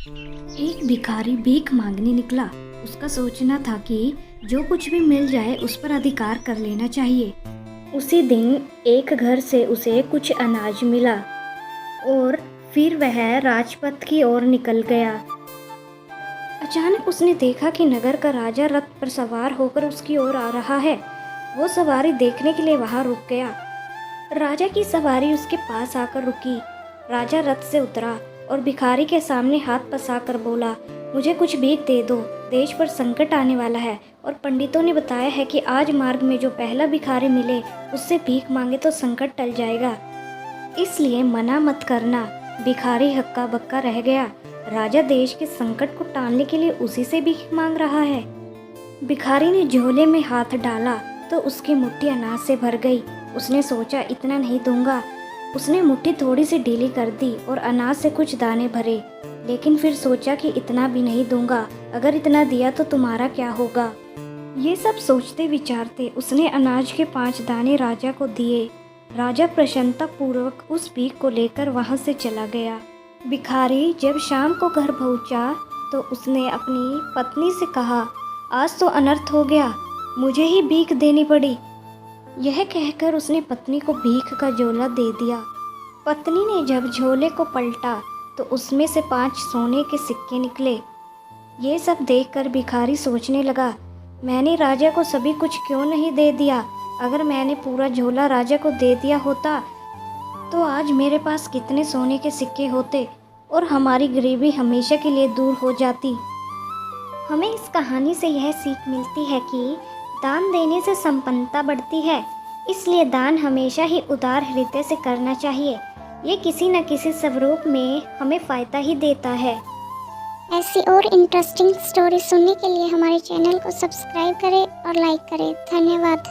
एक भिखारी भीख मांगने निकला। उसका सोचना था कि जो कुछ भी मिल जाए उस पर अधिकार कर लेना चाहिए। उसी दिन एक घर से उसे कुछ अनाज मिला और फिर वह राजपथ की ओर निकल गया। अचानक उसने देखा कि नगर का राजा रथ पर सवार होकर उसकी ओर आ रहा है। वो सवारी देखने के लिए वहां रुक गया। राजा की सवारी उसके पास आकर रुकी। राजा रथ से उतरा और भिखारी के सामने हाथ पसारकर बोला, मुझे कुछ भीख दे दो, देश पर संकट आने वाला है और पंडितों ने बताया है कि आज मार्ग में जो पहला भिखारी मिले उससे भीख मांगे तो संकट टल जाएगा, इसलिए मना मत करना। भिखारी हक्का बक्का रह गया। राजा देश के संकट को टालने के लिए उसी से भीख मांग रहा है। भिखारी ने झोले में हाथ डाला तो उसकी मुट्ठी अनाज से भर गई। उसने सोचा इतना नहीं दूंगा। उसने मुट्ठी थोड़ी सी ढीली कर दी और अनाज से कुछ दाने भरे, लेकिन फिर सोचा कि इतना भी नहीं दूंगा, अगर इतना दिया तो तुम्हारा क्या होगा। ये सब सोचते विचारते उसने अनाज के 5 दाने राजा को दिए। राजा प्रसन्नता पूर्वक उस भीख को लेकर वहां से चला गया। भिखारी जब शाम को घर पहुंचा तो उसने अपनी पत्नी से कहा, आज तो अनर्थ हो गया, मुझे ही भीख देनी पड़ी। यह कहकर उसने पत्नी को भीख का झोला दे दिया। पत्नी ने जब झोले को पलटा तो उसमें से 5 सोने के सिक्के निकले। ये सब देखकर भिखारी सोचने लगा, मैंने राजा को सभी कुछ क्यों नहीं दे दिया। अगर मैंने पूरा झोला राजा को दे दिया होता तो आज मेरे पास कितने सोने के सिक्के होते और हमारी गरीबी हमेशा के लिए दूर हो जाती। हमें इस कहानी से यह सीख मिलती है कि दान देने से संपन्नता बढ़ती है, इसलिए दान हमेशा ही उदार हृदय से करना चाहिए। ये किसी न किसी स्वरूप में हमें फ़ायदा ही देता है। ऐसी और इंटरेस्टिंग स्टोरी सुनने के लिए हमारे चैनल को सब्सक्राइब करें और लाइक करें। धन्यवाद।